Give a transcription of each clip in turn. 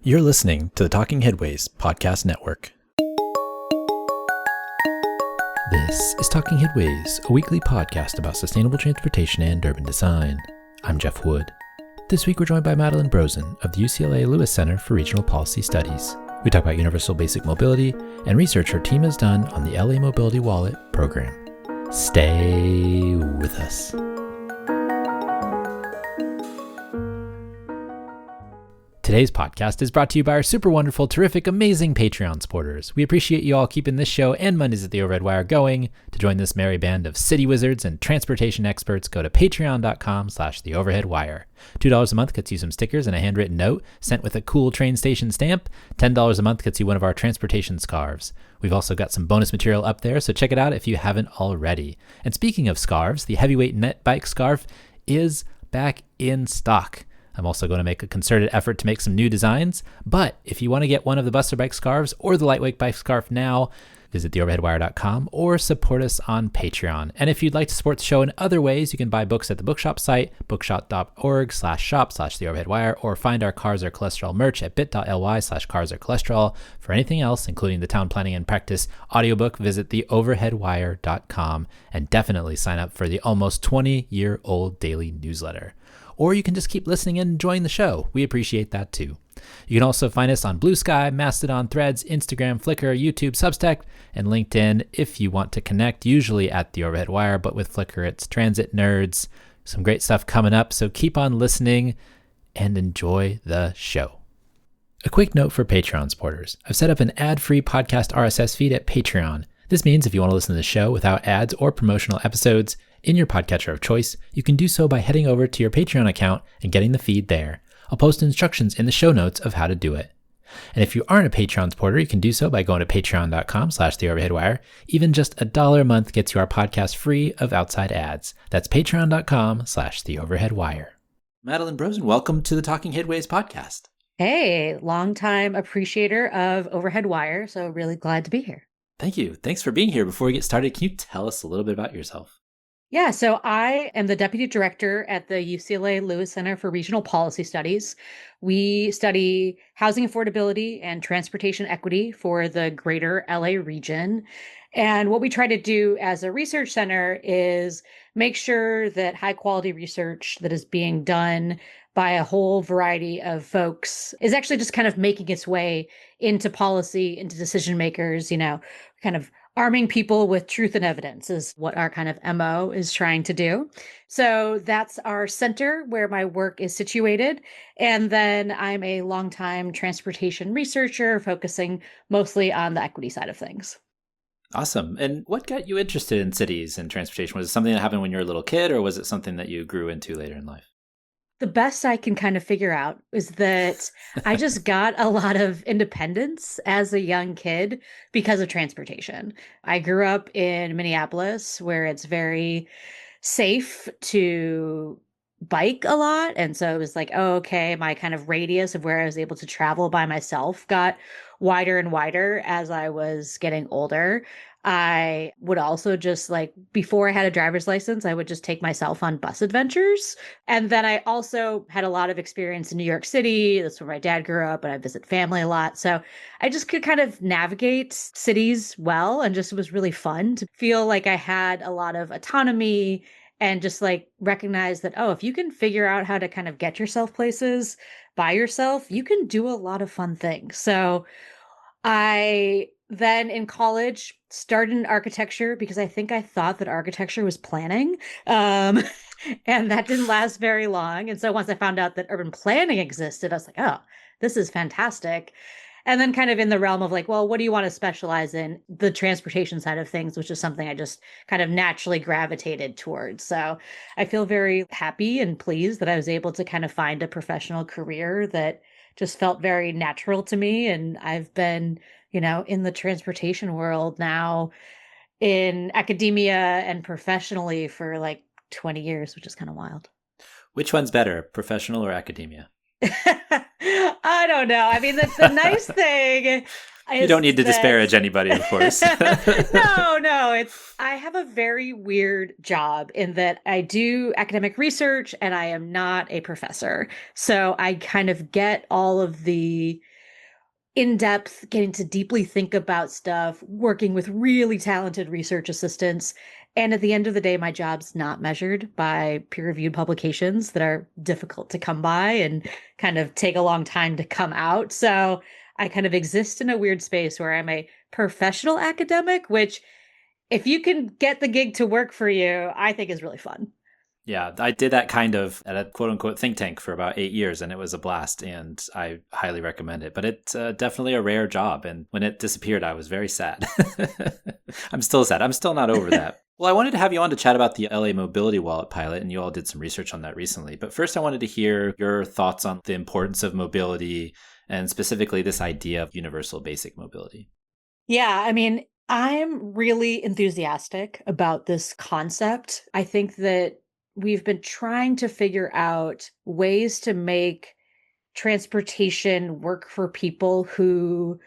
You're listening to the Talking Headways Podcast Network. This is Talking Headways, a weekly podcast about sustainable transportation and urban design. I'm Jeff Wood. This week we're joined by Madeline Brozen of the UCLA Lewis Center for Regional Policy Studies. We talk about universal basic mobility and research her team has done on the LA Mobility Wallet program. Stay with us. Today's podcast is brought to you by our super wonderful, terrific, amazing Patreon supporters. We appreciate you all keeping this show and Mondays at the Overhead Wire going. To join this merry band of city wizards and transportation experts, go to patreon.com/theoverheadwire. $2 a month gets you some stickers and a handwritten note sent with a cool train station stamp. $10 a month gets you one of our transportation scarves. We've also got some bonus material up there, so check it out if you haven't already. And speaking of scarves, the heavyweight net bike scarf is back in stock. I'm also going to make a concerted effort to make some new designs, but if you want to get one of the Buster Bike scarves or the Lightweight Bike scarf now, visit theoverheadwire.com or support us on Patreon. And if you'd like to support the show in other ways, you can buy books at the bookshop site, bookshop.org/shop/theoverheadwire, or find our Cars Are Cholesterol merch at bit.ly/carsarcholesterol. For anything else, including the Town Planning and Practice audiobook, visit theoverheadwire.com and definitely sign up for the almost 20-year-old daily newsletter. Or you can just keep listening and enjoying the show. We appreciate that too. You can also find us on Blue Sky, Mastodon, Threads, Instagram, Flickr, YouTube, Substack, and LinkedIn if you want to connect, usually at the Overhead Wire, but with Flickr, it's Transit Nerds. Some great stuff coming up, so keep on listening and enjoy the show. A quick note for Patreon supporters. I've set up an ad-free podcast RSS feed at Patreon. This means if you want to listen to the show without ads or promotional episodes in your podcatcher of choice, you can do so by heading over to your Patreon account and getting the feed there. I'll post instructions in the show notes of how to do it. And if you aren't a Patreon supporter, you can do so by going to patreon.com/theoverheadwire. Even just $1 a month gets you our podcast free of outside ads. That's patreon.com/theoverheadwire. Madeline Brozen, welcome to the Talking Headways podcast. Hey, longtime appreciator of Overhead Wire, so really glad to be here. Thank you. Thanks for being here. Before we get started, can you tell us a little bit about yourself? Yeah, so I am the deputy director at the UCLA Lewis Center for Regional Policy Studies. We study housing affordability and transportation equity for the greater LA region. And what we try to do as a research center is make sure that high quality research that is being done by a whole variety of folks is actually just kind of making its way into policy, into decision makers, kind of arming people with truth and evidence is what our kind of MO is trying to do. So that's our center where my work is situated. And then I'm a longtime transportation researcher focusing mostly on the equity side of things. Awesome. And what got you interested in cities and transportation? Was it something that happened when you were a little kid, or was it something that you grew into later in life? The best I can kind of figure out is that I just got a lot of independence as a young kid because of transportation. I grew up in Minneapolis, where it's very safe to bike a lot. And so it was like, oh, okay, my kind of radius of where I was able to travel by myself got wider and wider as I was getting older. I would also just before I had a driver's license, I would just take myself on bus adventures. And then I also had a lot of experience in New York City. That's where my dad grew up, and I visit family a lot. So I just could kind of navigate cities well, and just it was really fun to feel like I had a lot of autonomy and just recognize that, oh, if you can figure out how to kind of get yourself places by yourself, you can do a lot of fun things. So I then in college started in architecture because I think I thought that architecture was planning. And that didn't last very long. And so once I found out that urban planning existed, I was like, oh, this is fantastic. And then kind of in the realm of well, what do you want to specialize in? The transportation side of things, which is something I just kind of naturally gravitated towards. So I feel very happy and pleased that I was able to kind of find a professional career that just felt very natural to me. And I've been, in the transportation world now in academia and professionally for 20 years, which is kind of wild. Which one's better, professional or academia? I don't know. I mean, the nice thing You don't need to disparage anybody, of course. No. I have a very weird job in that I do academic research and I am not a professor. So I kind of get all of the in depth, getting to deeply think about stuff, working with really talented research assistants. And at the end of the day, my job's not measured by peer-reviewed publications that are difficult to come by and kind of take a long time to come out. So I kind of exist in a weird space where I'm a professional academic, which if you can get the gig to work for you, I think is really fun. Yeah, I did that kind of at a quote unquote think tank for about 8 years, and it was a blast, and I highly recommend it. But it's definitely a rare job. And when it disappeared, I was very sad. I'm still sad. I'm still not over that. Well, I wanted to have you on to chat about the LA Mobility Wallet pilot, and you all did some research on that recently. But first, I wanted to hear your thoughts on the importance of mobility and specifically this idea of universal basic mobility. Yeah, I mean, I'm really enthusiastic about this concept. I think that we've been trying to figure out ways to make transportation work for people who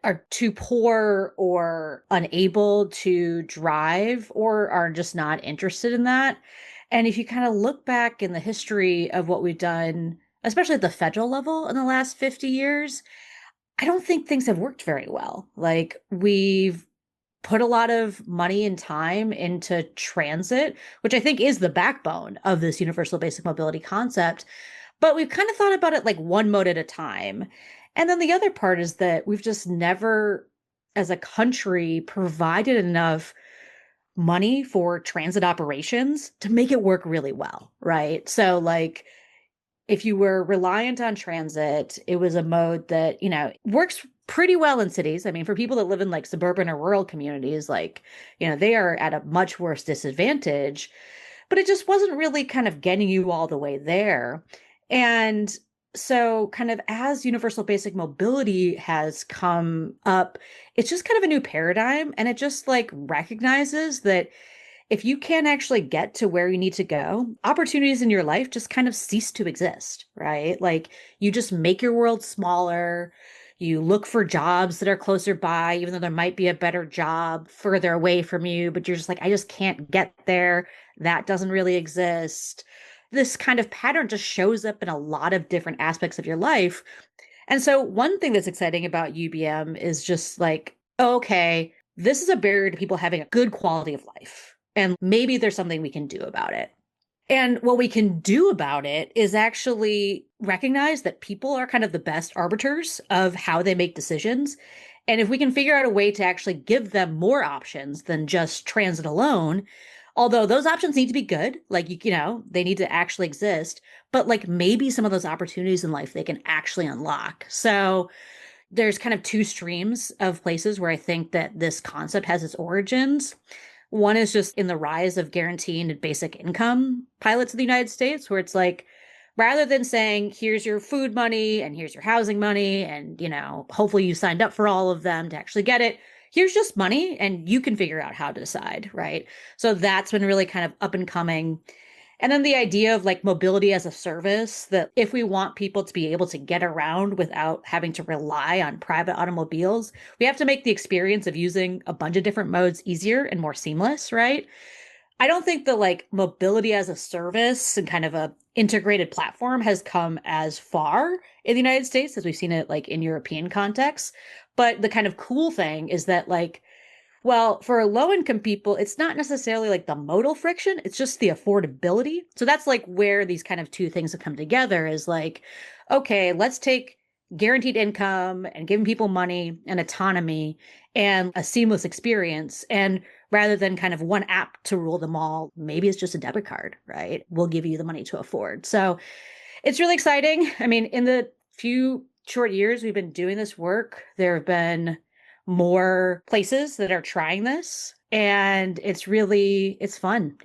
are too poor or unable to drive or are just not interested in that. And if you kind of look back in the history of what we've done, especially at the federal level in the last 50 years, I don't think things have worked very well. Like we've put a lot of money and time into transit, which I think is the backbone of this universal basic mobility concept. But we've kind of thought about it like one mode at a time. And then the other part is that we've just never, as a country, provided enough money for transit operations to make it work really well, right? So, like, if you were reliant on transit, it was a mode that, works pretty well in cities. I mean, for people that live in like suburban or rural communities, like, they are at a much worse disadvantage, but it just wasn't really kind of getting you all the way there. And so, kind of as universal basic mobility has come up, it's just kind of a new paradigm. And it just like recognizes that if you can't actually get to where you need to go, opportunities in your life just kind of cease to exist, right? Like you just make your world smaller. You look for jobs that are closer by, even though there might be a better job further away from you, but you're just like, I just can't get there. That doesn't really exist. This kind of pattern just shows up in a lot of different aspects of your life. And so, one thing that's exciting about UBM is just like, okay, this is a barrier to people having a good quality of life. And maybe there's something we can do about it. And what we can do about it is actually recognize that people are kind of the best arbiters of how they make decisions. And if we can figure out a way to actually give them more options than just transit alone, although those options need to be good, like, they need to actually exist, but like maybe some of those opportunities in life they can actually unlock. So there's kind of two streams of places where I think that this concept has its origins. One is just in the rise of guaranteed basic income pilots in the United States, where it's like, rather than saying, here's your food money and here's your housing money, and, hopefully you signed up for all of them to actually get it, here's just money and you can figure out how to decide, right? So that's been really kind of up and coming. And then the idea of like mobility as a service, that if we want people to be able to get around without having to rely on private automobiles, we have to make the experience of using a bunch of different modes easier and more seamless, right? I don't think the like mobility as a service and kind of a integrated platform has come as far in the United States as we've seen it like in European contexts. But the kind of cool thing is that like, well, for low income people, it's not necessarily like the modal friction, it's just the affordability. So that's like where these kind of two things have come together is like, okay, let's take guaranteed income and giving people money and autonomy and a seamless experience. And rather than kind of one app to rule them all, maybe it's just a debit card, right? We'll give you the money to afford. So it's really exciting. I mean, in the few short years we've been doing this work, there have been more places that are trying this, and it's fun.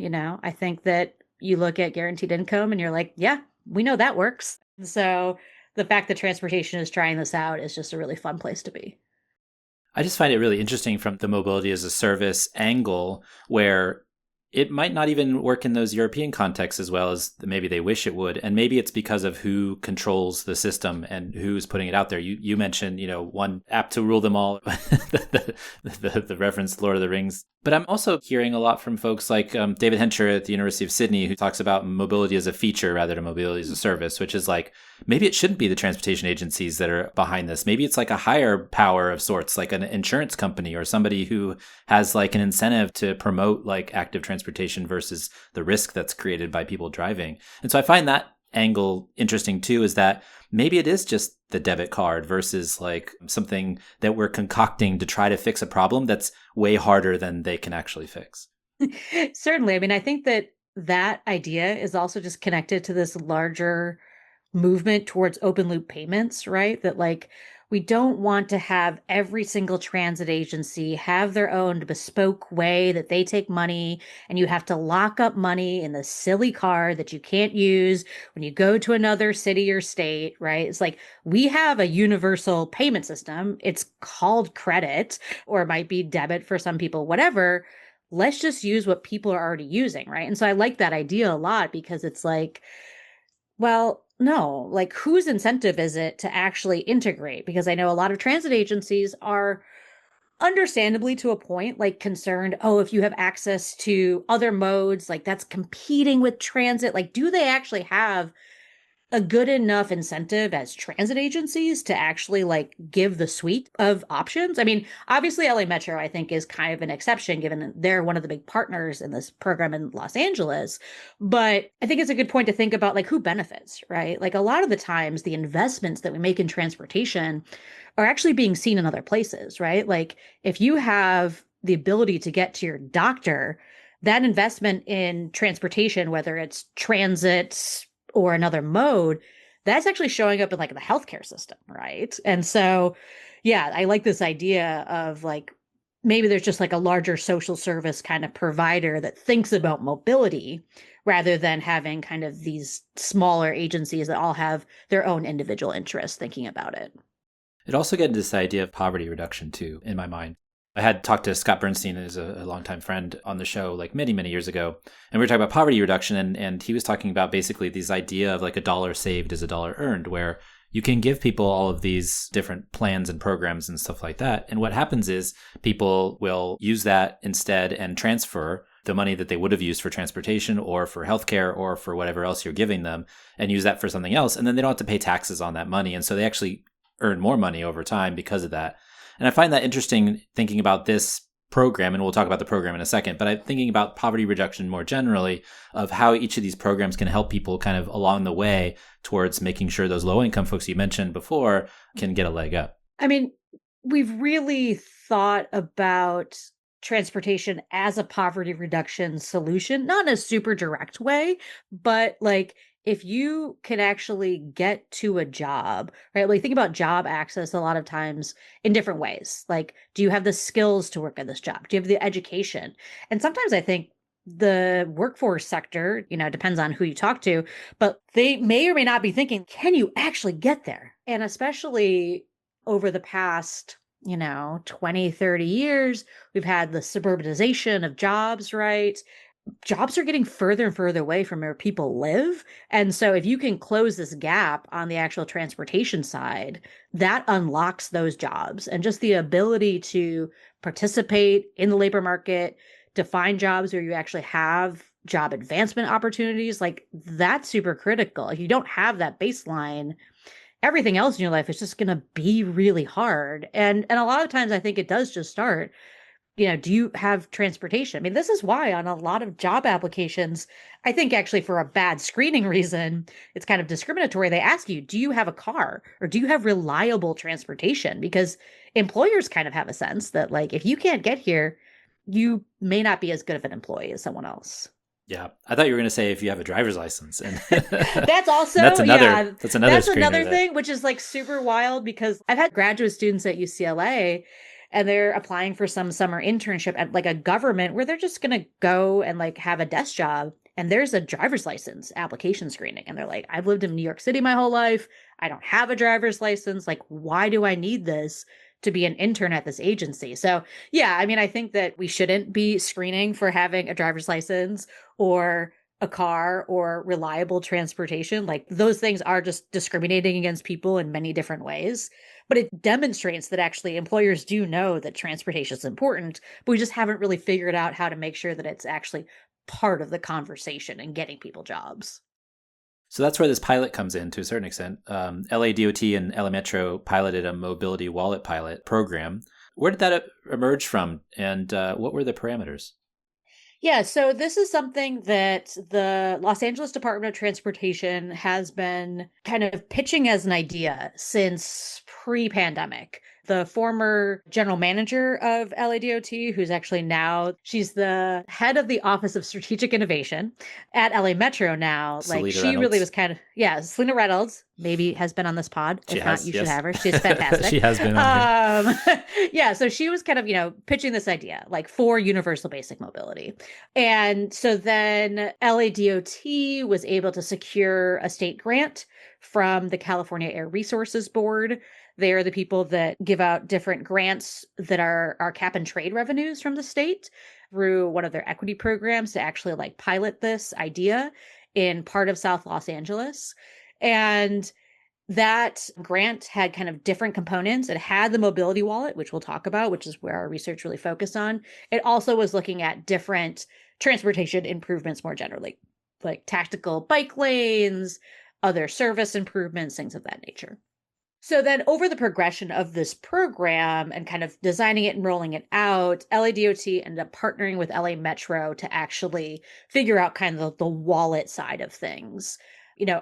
I think that you look at guaranteed income and you're like, yeah, we know that works. So the fact that transportation is trying this out is just a really fun place to be. I just find it really interesting from the mobility as a service angle, where it might not even work in those European contexts as well as maybe they wish it would. And maybe it's because of who controls the system and who's putting it out there. You mentioned, one app to rule them all, the reference Lord of the Rings. But I'm also hearing a lot from folks like David Hencher at the University of Sydney, who talks about mobility as a feature rather than mobility as a service, which is like, maybe it shouldn't be the transportation agencies that are behind this. Maybe it's like a higher power of sorts, like an insurance company or somebody who has like an incentive to promote like active transportation versus the risk that's created by people driving. And so I find that angle interesting too, is that maybe it is just the debit card versus like something that we're concocting to try to fix a problem that's way harder than they can actually fix. Certainly. I mean, I think that that idea is also just connected to this larger movement towards open loop payments, right? That like we don't want to have every single transit agency have their own bespoke way that they take money, and you have to lock up money in the silly card that you can't use when you go to another city or state, right? It's like we have a universal payment system. It's called credit, or it might be debit for some people, whatever. Let's just use what people are already using, right? And so I like that idea a lot because it's like, well, no, like whose incentive is it to actually integrate? Because I know a lot of transit agencies are understandably to a point like concerned, oh, if you have access to other modes, like that's competing with transit. Like, do they actually have a good enough incentive as transit agencies to actually like give the suite of options? I mean, obviously LA Metro I think is kind of an exception given that they're one of the big partners in this program in Los Angeles, but I think it's a good point to think about like who benefits, right? Like a lot of the times the investments that we make in transportation are actually being seen in other places, right? Like if you have the ability to get to your doctor, that investment in transportation, whether it's transit or another mode, that's actually showing up in like the healthcare system, right? And so, yeah, I like this idea of like maybe there's just like a larger social service kind of provider that thinks about mobility rather than having kind of these smaller agencies that all have their own individual interests thinking about it. It also gets into this idea of poverty reduction too, in my mind. I had talked to Scott Bernstein, who's a longtime friend, on the show like many, many years ago. And we were talking about poverty reduction. And he was talking about basically this idea of like a dollar saved is a dollar earned, where you can give people all of these different plans and programs and stuff like that. And what happens is people will use that instead and transfer the money that they would have used for transportation or for healthcare or for whatever else you're giving them and use that for something else. And then they don't have to pay taxes on that money. And so they actually earn more money over time because of that. And I find that interesting thinking about this program, and we'll talk about the program in a second, but I'm thinking about poverty reduction more generally of how each of these programs can help people kind of along the way towards making sure those low income folks you mentioned before can get a leg up. I mean, we've really thought about transportation as a poverty reduction solution, not in a super direct way, but like if you can actually get to a job, right? Like think about job access a lot of times in different ways. Like, do you have the skills to work at this job? Do you have the education? And sometimes I think the workforce sector, it depends on who you talk to, but they may or may not be thinking, can you actually get there? And especially over the past 20, 30 years, we've had the suburbanization of jobs, right? Jobs are getting further and further away from where people live. And so if you can close this gap on the actual transportation side, that unlocks those jobs and just the ability to participate in the labor market, to find jobs where you actually have job advancement opportunities. Like that's super critical. If you don't have that baseline, everything else in your life is just going to be really hard. And a lot of times I think it does just start, do you have transportation? I mean, this is why on a lot of job applications, I think actually for a bad screening reason, it's kind of discriminatory. They ask you, do you have a car or do you have reliable transportation? Because employers kind of have a sense that like if you can't get here, you may not be as good of an employee as someone else. Yeah, I thought you were going to say if you have a driver's license, and That's also, that's another yeah, that's another that's screener another thing, which is like super wild because I've had graduate students at UCLA and they're applying for some summer internship at like a government where they're just going to go and like have a desk job. And there's a driver's license application screening. And they're like, I've lived in New York City my whole life. I don't have a driver's license. Like, why do I need this to be an intern at this agency? So, yeah, I mean, I think that we shouldn't be screening for having a driver's license or a car or reliable transportation. Like those things are just discriminating against people in many different ways. But it demonstrates that actually employers do know that transportation is important, but we just haven't really figured out how to make sure that it's actually part of the conversation and getting people jobs. So that's where this pilot comes in to a certain extent. LA DOT and LA Metro piloted a mobility wallet pilot program. Where did that emerge from, and what were the parameters? Yeah, so this is something that the Los Angeles Department of Transportation has been kind of pitching as an idea since pre-pandemic. The former general manager of LADOT, who's actually now, she's the head of the Office of Strategic Innovation at LA Metro now. Like Salida she really Reynolds. was kind of, yeah, Selena Reynolds maybe has been on this pod. She If not, has, you should yes. have her. She's fantastic. She has been on here. Yeah, so she was kind of, pitching this idea like for universal basic mobility. And so then LADOT was able to secure a state grant from the California Air Resources Board. They are the people that give out different grants that are cap and trade revenues from the state through one of their equity programs to actually like pilot this idea in part of South Los Angeles. And that grant had kind of different components. It had the mobility wallet, which we'll talk about, which is where our research really focused on. It also was looking at different transportation improvements more generally, like tactical bike lanes, other service improvements, things of that nature. So then over the progression of this program and kind of designing it and rolling it out, LADOT ended up partnering with LA Metro to actually figure out kind of the wallet side of things.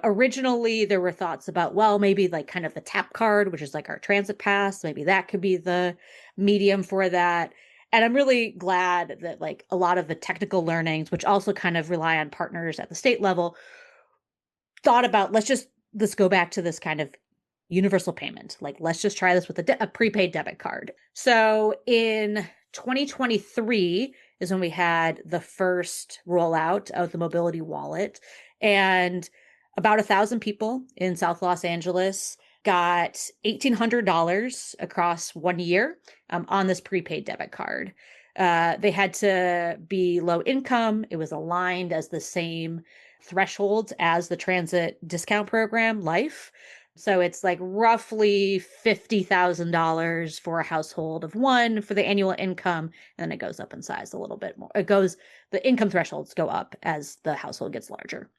Originally there were thoughts about, well, maybe like kind of the tap card, which is like our transit pass, maybe that could be the medium for that. And I'm really glad that like a lot of the technical learnings, which also kind of rely on partners at the state level, thought about let's go back to this kind of universal payment. Like, let's just try this with a prepaid debit card. So in 2023 is when we had the first rollout of the mobility wallet, and about 1,000 people in South Los Angeles got $1,800 across 1 year on this prepaid debit card. They had to be low income. It was aligned as the same thresholds as the transit discount program, Life. So it's like roughly $50,000 for a household of one for the annual income. And then it goes up in size a little bit more. The income thresholds go up as the household gets larger.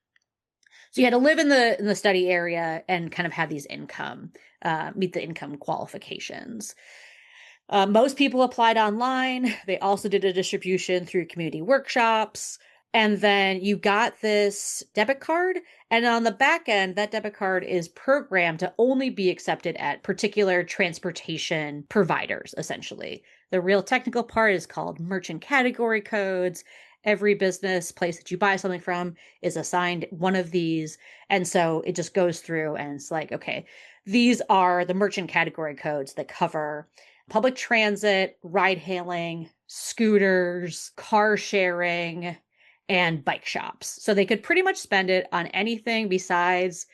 So you had to live in the study area and kind of have these meet the income qualifications. Most people applied online. They also did a distribution through community workshops. And then you got this debit card. And on the back end, that debit card is programmed to only be accepted at particular transportation providers, essentially. The real technical part is called merchant category codes. Every business place that you buy something from is assigned one of these. And so it just goes through and it's like, okay, these are the merchant category codes that cover public transit, ride hailing, scooters, car sharing, and bike shops. So they could pretty much spend it on anything besides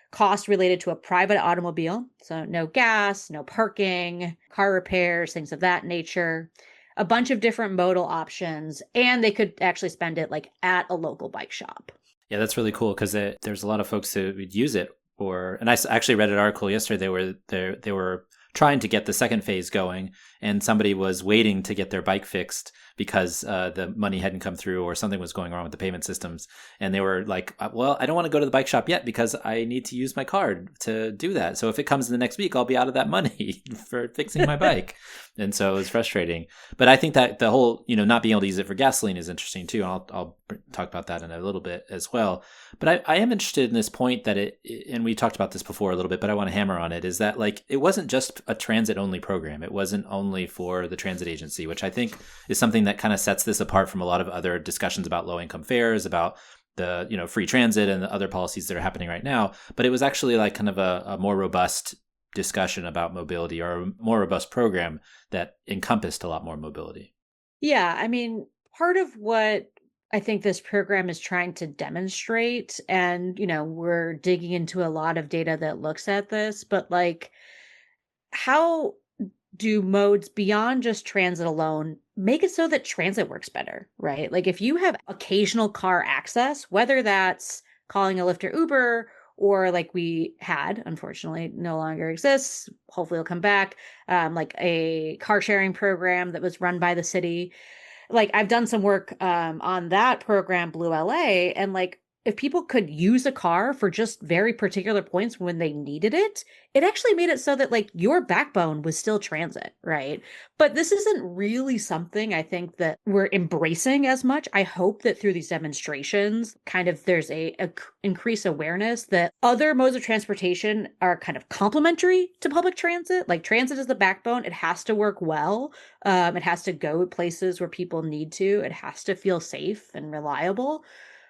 cost related to a private automobile. So no gas, no parking, car repairs, things of that nature, a bunch of different modal options, and they could actually spend it like at a local bike shop. Yeah, that's really cool because there's a lot of folks who would use it and I actually read an article yesterday. They were trying to get the second phase going, and somebody was waiting to get their bike fixed because the money hadn't come through or something was going wrong with the payment systems. And they were like, well, I don't want to go to the bike shop yet because I need to use my card to do that. So if it comes in the next week, I'll be out of that money for fixing my bike. And so it was frustrating. But I think that the whole, not being able to use it for gasoline is interesting too. And I'll talk about that in a little bit as well. But I am interested in this point that and we talked about this before a little bit, but I want to hammer on it, is that like, it wasn't just a transit only program. It wasn't only for the transit agency, which I think is something that kind of sets this apart from a lot of other discussions about low income fares, about the, free transit and the other policies that are happening right now. But it was actually like kind of a more robust discussion about mobility, or a more robust program that encompassed a lot more mobility. Yeah, I mean, part of what I think this program is trying to demonstrate, and, we're digging into a lot of data that looks at this, but like, how do modes beyond just transit alone make it so that transit works better, right? Like, if you have occasional car access, whether that's calling a Lyft or Uber, or like we had, unfortunately, no longer exists. Hopefully it'll come back. Like a car sharing program that was run by the city. Like, I've done some work on that program, Blue LA, and like if people could use a car for just very particular points when they needed it, it actually made it so that like your backbone was still transit, right? But this isn't really something I think that we're embracing as much. I hope that through these demonstrations, kind of there's a increased awareness that other modes of transportation are kind of complementary to public transit. Like transit is the backbone. It has to work well. It has to go places where people need to. It has to feel safe and reliable.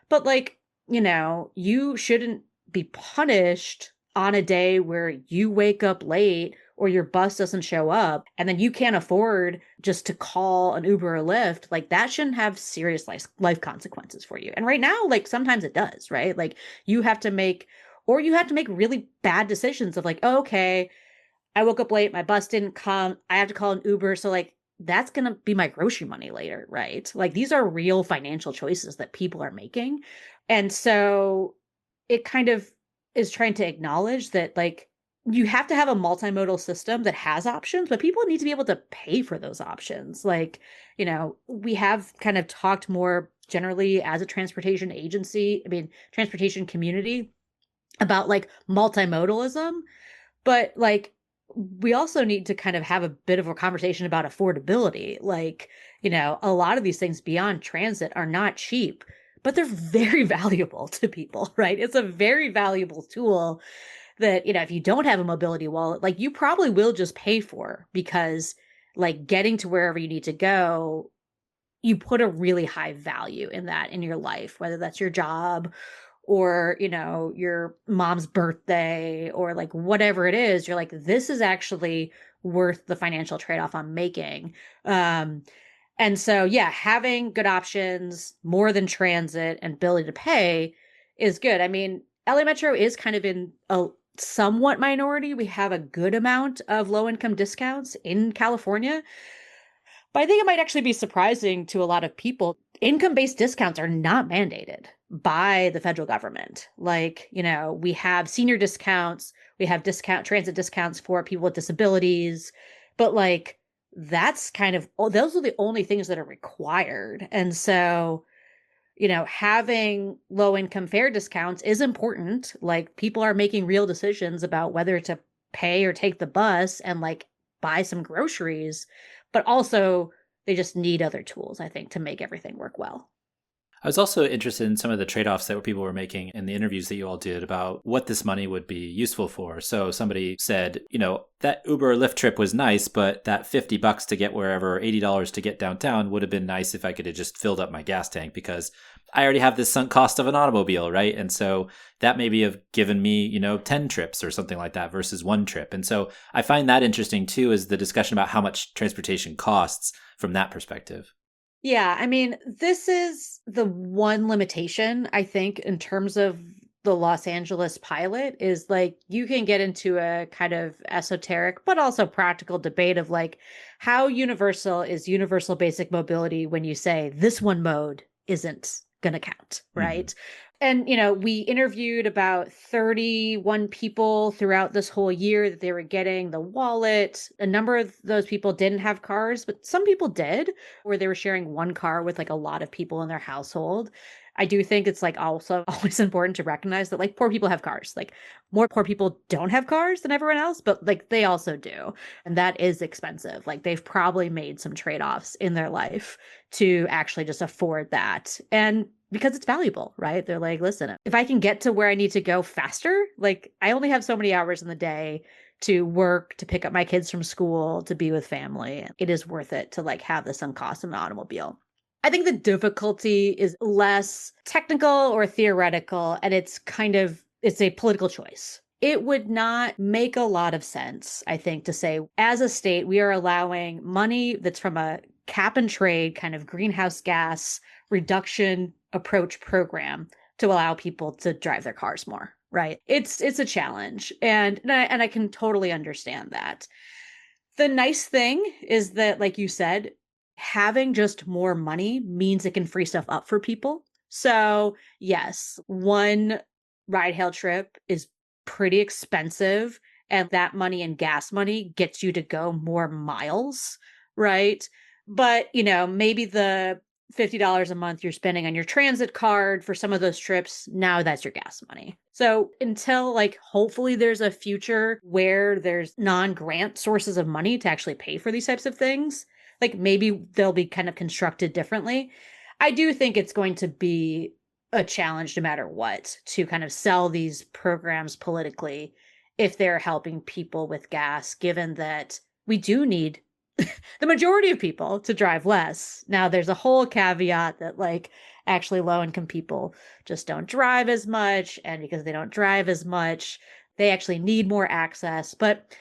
But like, you shouldn't be punished on a day where you wake up late or your bus doesn't show up and then you can't afford just to call an Uber or Lyft. Like that shouldn't have serious life consequences for you. And right now, like sometimes it does, right? Like you have to make, or you have to make really bad decisions of like, oh, okay, I woke up late, my bus didn't come, I have to call an Uber. So like that's going to be my grocery money later, right? Like these are real financial choices that people are making. And so it kind of is trying to acknowledge that like you have to have a multimodal system that has options, but people need to be able to pay for those options. Like, we have kind of talked more generally as a transportation agency, I mean, transportation community about like multimodalism, but like we also need to kind of have a bit of a conversation about affordability. Like, a lot of these things beyond transit are not cheap, but they're very valuable to people, right? It's a very valuable tool that, if you don't have a mobility wallet, like you probably will just pay for because like getting to wherever you need to go, you put a really high value in that in your life, whether that's your job or, your mom's birthday or like whatever it is, you're like, this is actually worth the financial trade-off I'm making. Um, and so, yeah, having good options, more than transit and ability to pay is good. I mean, LA Metro is kind of in a somewhat minority. We have a good amount of low income discounts in California. But I think it might actually be surprising to a lot of people. Income based discounts are not mandated by the federal government. Like, we have senior discounts, we have transit discounts for people with disabilities, but like, that's kind of, those are the only things that are required. And so, having low income fare discounts is important. Like, people are making real decisions about whether to pay or take the bus and like buy some groceries, but also they just need other tools, I think, to make everything work well. I was also interested in some of the trade-offs that people were making in the interviews that you all did about what this money would be useful for. So somebody said, that Uber or Lyft trip was nice, but that $50 to get wherever, $80 to get downtown would have been nice if I could have just filled up my gas tank because I already have this sunk cost of an automobile, right? And so that maybe have given me, 10 trips or something like that versus one trip. And so I find that interesting too, is the discussion about how much transportation costs from that perspective. Yeah, I mean, this is the one limitation, I think, in terms of the Los Angeles pilot is like you can get into a kind of esoteric but also practical debate of like how universal is universal basic mobility when you say this one mode isn't going to count, Mm-hmm. right? And, we interviewed about 31 people throughout this whole year that they were getting the wallet. A number of those people didn't have cars, but some people did, where they were sharing one car with like a lot of people in their household. I do think it's like also always important to recognize that like poor people have cars. Like more poor people don't have cars than everyone else, but like they also do. And that is expensive. Like they've probably made some trade-offs in their life to actually just afford that. And because it's valuable, right? They're like, listen, if I can get to where I need to go faster, like I only have so many hours in the day to work, to pick up my kids from school, to be with family. It is worth it to like have the sunk cost of an automobile. I think the difficulty is less technical or theoretical, and it's a political choice. It would not make a lot of sense, I think, to say, as a state, we are allowing money that's from a cap and trade kind of greenhouse gas reduction approach program to allow people to drive their cars more, right? It's a challenge, and I can totally understand that. The nice thing is that, like you said, having just more money means it can free stuff up for people. So, yes, one ride hail trip is pretty expensive, and that money and gas money gets you to go more miles, right? But, maybe $50 a month you're spending on your transit card for some of those trips, now that's your gas money. So until like hopefully there's a future where there's non-grant sources of money to actually pay for these types of things, like maybe they'll be kind of constructed differently. I do think it's going to be a challenge no matter what to kind of sell these programs politically if they're helping people with gas, given that we do need the majority of people to drive less. Now, there's a whole caveat that, like, actually low income people just don't drive as much. And because they don't drive as much, they actually need more access. But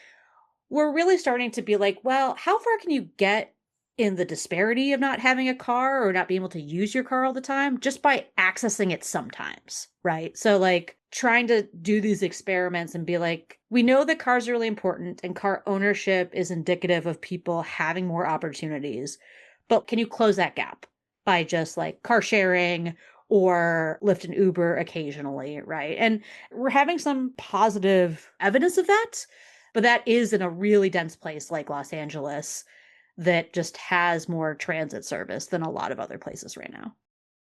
we're really starting to be like, well, how far can you get in the disparity of not having a car or not being able to use your car all the time just by accessing it sometimes, right? So, like, trying to do these experiments and be like, we know that cars are really important and car ownership is indicative of people having more opportunities, but can you close that gap by just like car sharing or Lyft and Uber occasionally, right? And we're having some positive evidence of that, but that is in a really dense place like Los Angeles that just has more transit service than a lot of other places right now.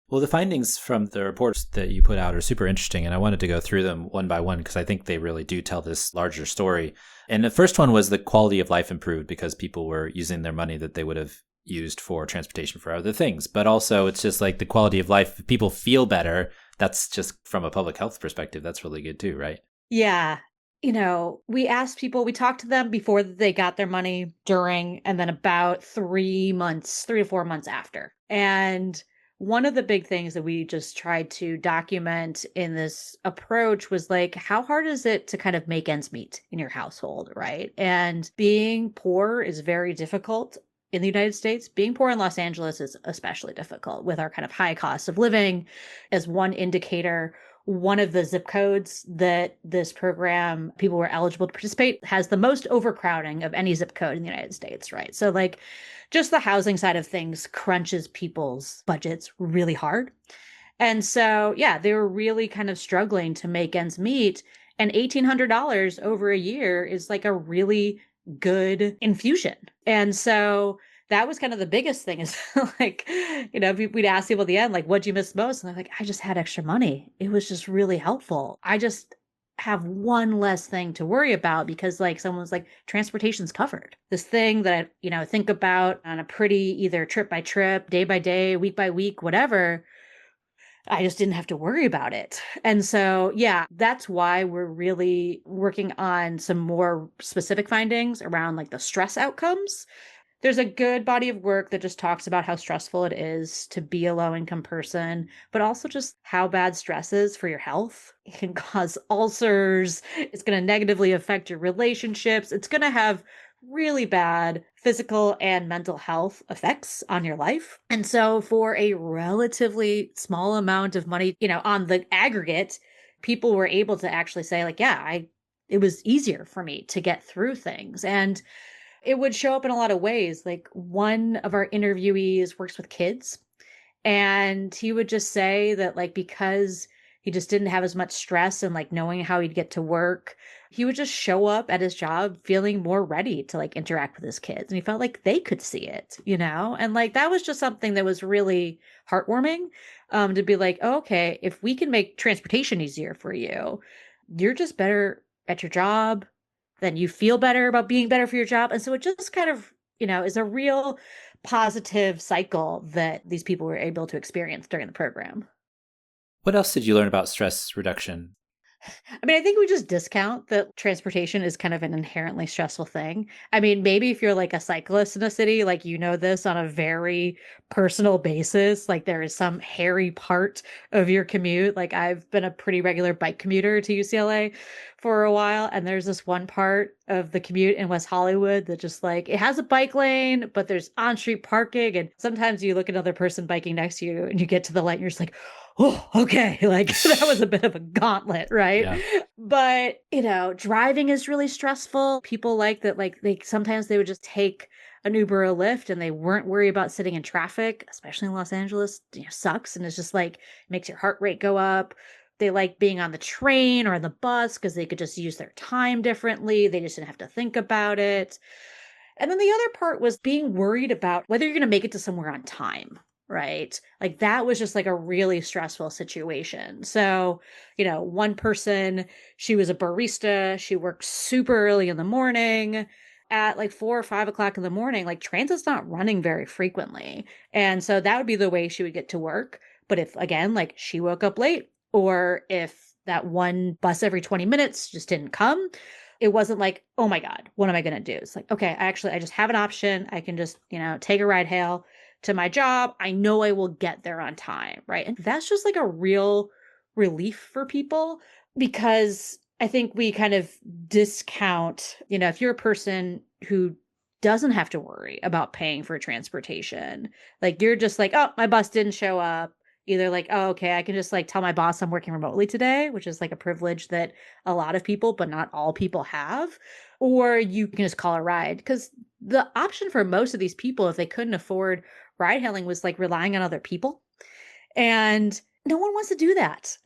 Well, the findings from the reports that you put out are super interesting, and I wanted to go through them one by one because I think they really do tell this larger story. And the first one was the quality of life improved because people were using their money that they would have used for transportation for other things. But also, it's just like the quality of life, if people feel better. That's just from a public health perspective. That's really good too, right? Yeah. You know, we asked people, we talked to them before they got their money, during, and then about 3 months, 3 to 4 months after. And one of the big things that we just tried to document in this approach was like, how hard is it to kind of make ends meet in your household, right? And being poor is very difficult in the United States. Being poor in Los Angeles is especially difficult with our kind of high cost of living as one indicator. One of the zip codes that this program, people were eligible to participate, has the most overcrowding of any zip code in the United States, right? So, like, just the housing side of things crunches people's budgets really hard. And so, yeah, they were really kind of struggling to make ends meet. And $1,800 over a year is like a really good infusion. And so that was kind of the biggest thing is like, you know, we'd ask people at the end, like, what'd you miss most? And they're like, I just had extra money. It was just really helpful. I just have one less thing to worry about because like someone's like transportation's covered. This thing that I, you know, think about on a pretty either trip by trip, day by day, week by week, whatever. I just didn't have to worry about it. And so, yeah, that's why we're really working on some more specific findings around like the stress outcomes. There's a good body of work that just talks about how stressful it is to be a low income person, but also just how bad stress is for your health. It can cause ulcers. It's going to negatively affect your relationships. It's going to have really bad physical and mental health effects on your life. And so for a relatively small amount of money, you know, on the aggregate, people were able to actually say like, yeah, it was easier for me to get through things. And it would show up in a lot of ways. Like one of our interviewees works with kids, and he would just say that, like, because he just didn't have as much stress and like knowing how he'd get to work, he would just show up at his job feeling more ready to like interact with his kids. And he felt like they could see it, you know? And like that was just something that was really heartwarming, to be like, oh, okay, if we can make transportation easier for you, you're just better at your job, then you feel better about being better for your job. And so it just kind of, you know, is a real positive cycle that these people were able to experience during the program. What else did you learn about stress reduction? I mean, I think we just discount that transportation is kind of an inherently stressful thing. I mean, maybe if you're like a cyclist in a city, like you know this on a very personal basis, like there is some hairy part of your commute. Like I've been a pretty regular bike commuter to UCLA for a while, and there's this one part of the commute in West Hollywood that just like it has a bike lane, but there's on-street parking, and sometimes you look at another person biking next to you and you get to the light and you're just like, oh, okay. Like that was a bit of a gauntlet, right? Yeah. But, you know, driving is really stressful. People like that, like they sometimes they would just take an Uber or a Lyft and they weren't worried about sitting in traffic, especially in Los Angeles, you know, sucks. And it's just like makes your heart rate go up. They like being on the train or the bus because they could just use their time differently. They just didn't have to think about it. And then the other part was being worried about whether you're going to make it to somewhere on time. right? Like that was just like a really stressful situation. So, one person, she was a barista. She worked super early in the morning at like 4 or 5 o'clock in the morning. Like transit's not running very frequently. And so that would be the way she would get to work. But if, again, like she woke up late, or if that one bus every 20 minutes just didn't come, it wasn't like, oh my God, what am I going to do? It's like, okay, I just have an option. I can just, take a ride hail to my job. I know I will get there on time. Right. And that's just like a real relief for people, because I think we kind of discount, if you're a person who doesn't have to worry about paying for transportation, like you're just like, oh, my bus didn't show up. Either like, oh, okay, I can just like tell my boss I'm working remotely today, which is like a privilege that a lot of people, but not all people have. Or you can just call a ride. Because the option for most of these people, if they couldn't afford ride hailing, was like relying on other people. And no one wants to do that.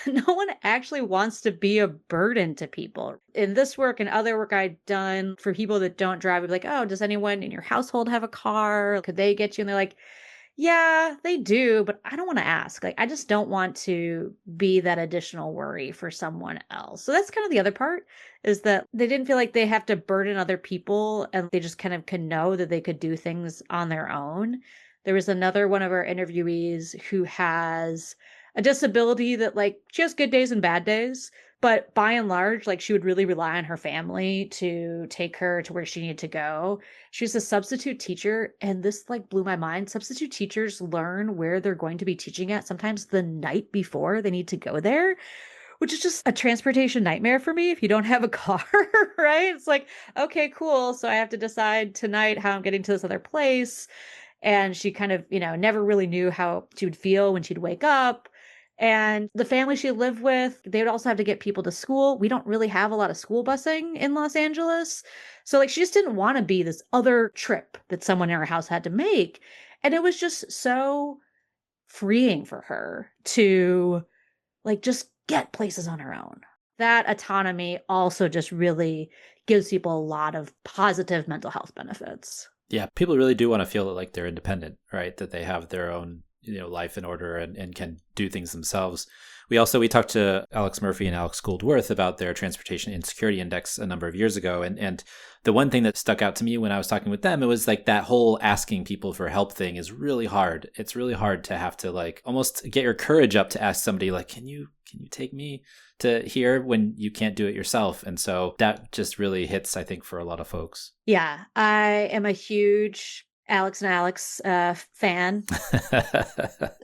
No one actually wants to be a burden to people. In this work and other work I've done for people that don't drive, I'd be like, oh, does anyone in your household have a car? Could they get you? And they're like, yeah, they do, but I don't want to ask. Like, I just don't want to be that additional worry for someone else. So that's kind of the other part, is that they didn't feel like they have to burden other people, and they just kind of can know that they could do things on their own. There was another one of our interviewees who has a disability that, like, she has good days and bad days, but by and large, like, she would really rely on her family to take her to where she needed to go. She's a substitute teacher, and this like blew my mind. Substitute teachers learn where they're going to be teaching at sometimes the night before they need to go there, which is just a transportation nightmare for me if you don't have a car, right? It's like, okay, cool. So I have to decide tonight how I'm getting to this other place. And she kind of, never really knew how she would feel when she'd wake up. And the family she lived with, they would also have to get people to school. We don't really have a lot of school busing in Los Angeles. So, like, she just didn't want to be this other trip that someone in her house had to make. And it was just so freeing for her to, like, just get places on her own. That autonomy also just really gives people a lot of positive mental health benefits. Yeah, people really do want to feel like they're independent, right? That they have their own, life in order and can do things themselves. We talked to Alex Murphy and Alex Gouldworth about their transportation insecurity index a number of years ago. And the one thing that stuck out to me when I was talking with them, it was like that whole asking people for help thing is really hard. It's really hard to have to like almost get your courage up to ask somebody like, can you take me to here when you can't do it yourself? And so that just really hits, I think, for a lot of folks. Yeah, I am a huge Alex and Alex fan.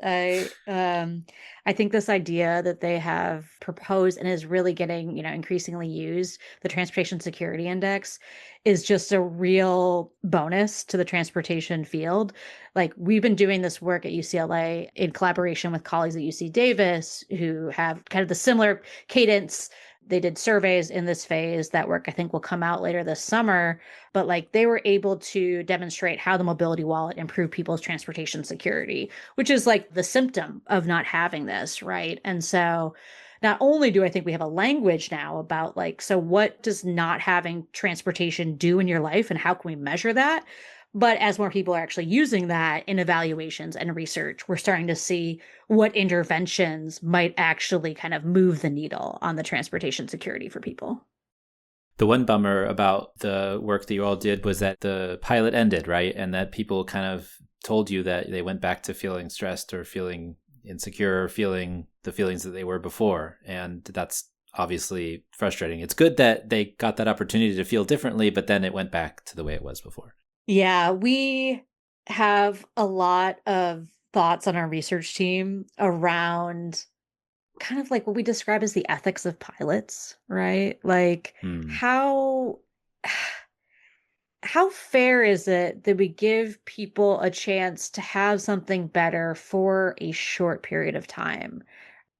I think this idea that they have proposed and is really getting, increasingly used, the Transportation Security Index, is just a real bonus to the transportation field. Like, we've been doing this work at UCLA in collaboration with colleagues at UC Davis who have kind of the similar cadence. They did surveys in this phase. That work, I think, will come out later this summer. But like, they were able to demonstrate how the mobility wallet improved people's transportation security, which is like the symptom of not having this, right? And so not only do I think we have a language now about like, so what does not having transportation do in your life and how can we measure that? But as more people are actually using that in evaluations and research, we're starting to see what interventions might actually kind of move the needle on the transportation security for people. The one bummer about the work that you all did was that the pilot ended, right? And that people kind of told you that they went back to feeling stressed or feeling insecure or feeling the feelings that they were before. And that's obviously frustrating. It's good that they got that opportunity to feel differently, but then it went back to the way it was before. Yeah, we have a lot of thoughts on our research team around kind of like what we describe as the ethics of pilots, right? Like how fair is it that we give people a chance to have something better for a short period of time?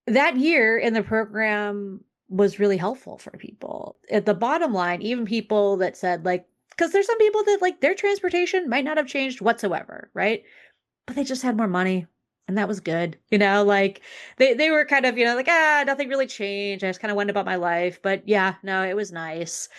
That year in the program was really helpful for people. At the bottom line, even people that said like, because there's some people that like their transportation might not have changed whatsoever, right? But they just had more money and that was good. Like they were kind of, like, nothing really changed. I just kind of went about my life. But yeah, no, it was nice.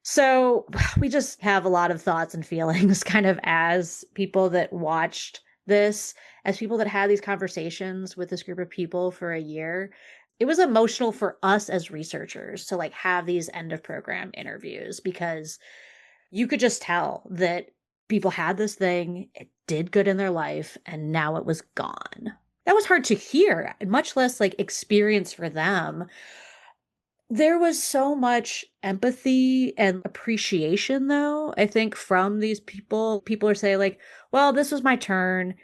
So we just have a lot of thoughts and feelings kind of as people that watched this as people that had these conversations with this group of people for a year. It was emotional for us as researchers to like have these end of program interviews because you could just tell that people had this thing, it did good in their life, and now it was gone. That was hard to hear, much less like experience for them. There was so much empathy and appreciation, though, I think, from these people. People are saying, like, well, this was my turn.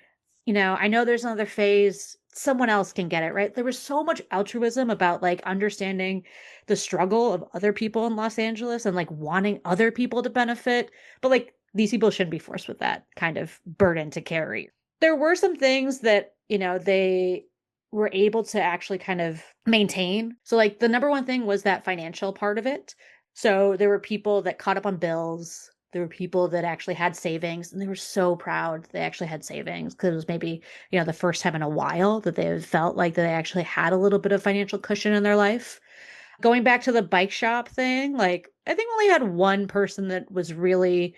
I know there's another phase. Someone else can get it, right? There was so much altruism about like understanding the struggle of other people in Los Angeles and like wanting other people to benefit. But like these people shouldn't be forced with that kind of burden to carry. There were some things that, they were able to actually kind of maintain. So like the number one thing was that financial part of it. So there were people that caught up on bills. There were people that actually had savings, and they were so proud they actually had savings because it was maybe, the first time in a while that they felt like that they actually had a little bit of financial cushion in their life. Going back to the bike shop thing, like I think we only had one person that was really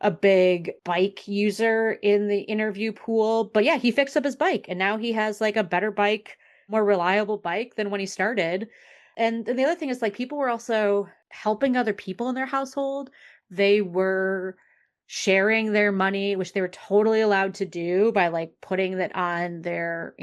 a big bike user in the interview pool. But yeah, he fixed up his bike and now he has like a better bike, more reliable bike than when he started. And the other thing is like people were also helping other people in their household. They were sharing their money, which they were totally allowed to do by like putting that on their,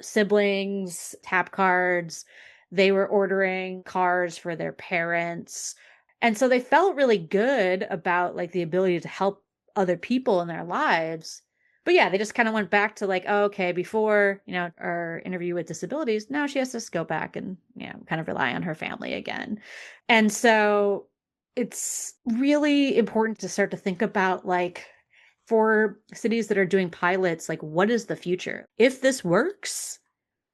siblings, tap cards. They were ordering cars for their parents. And so they felt really good about like the ability to help other people in their lives. But yeah, they just kind of went back to like, oh, okay, before, our interview with disabilities, now she has to go back and, kind of rely on her family again. And so it's really important to start to think about like for cities that are doing pilots, like what is the future? If this works,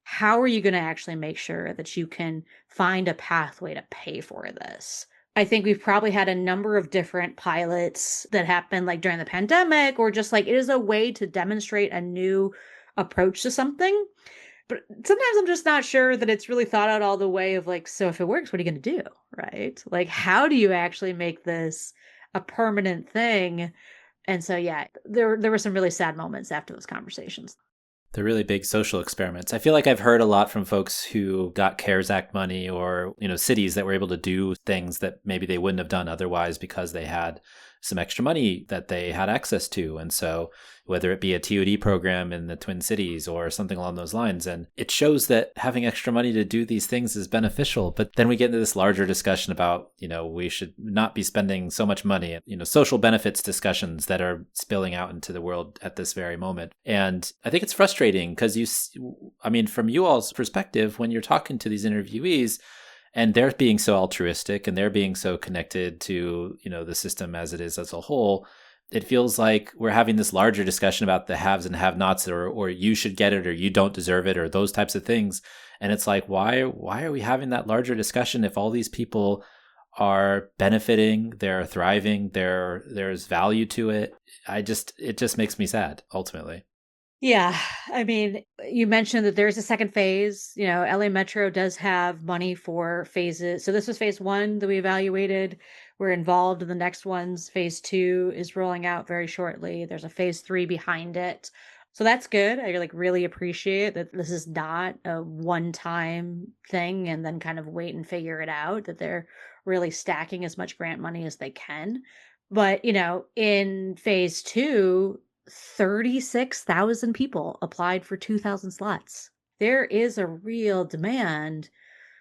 how are you going to actually make sure that you can find a pathway to pay for this? I think we've probably had a number of different pilots that happened like during the pandemic, or just like it is a way to demonstrate a new approach to something. But sometimes I'm just not sure that it's really thought out all the way of like, so if it works, what are you going to do? Right? Like, how do you actually make this a permanent thing? And so, yeah, there were some really sad moments after those conversations. They're really big social experiments. I feel like I've heard a lot from folks who got CARES Act money or, cities that were able to do things that maybe they wouldn't have done otherwise because they had some extra money that they had access to. And so whether it be a TOD program in the Twin Cities or something along those lines, and it shows that having extra money to do these things is beneficial. But then we get into this larger discussion about, we should not be spending so much money, social benefits discussions that are spilling out into the world at this very moment. And I think it's frustrating because from you all's perspective, when you're talking to these interviewees, and they're being so altruistic and they're being so connected to, the system as it is as a whole, it feels like we're having this larger discussion about the haves and have-nots, or you should get it or you don't deserve it or those types of things. And it's like, why are we having that larger discussion if all these people are benefiting, they're thriving, there's value to it? It just makes me sad, ultimately. Yeah. I mean, you mentioned that there's a second phase. LA Metro does have money for phases. So this was phase one that we evaluated. We're involved in the next ones. Phase two is rolling out very shortly. There's a phase three behind it. So that's good. I really appreciate that this is not a one-time thing and then kind of wait and figure it out, that they're really stacking as much grant money as they can. But, in phase two, 36,000 people applied for 2,000 slots. There is a real demand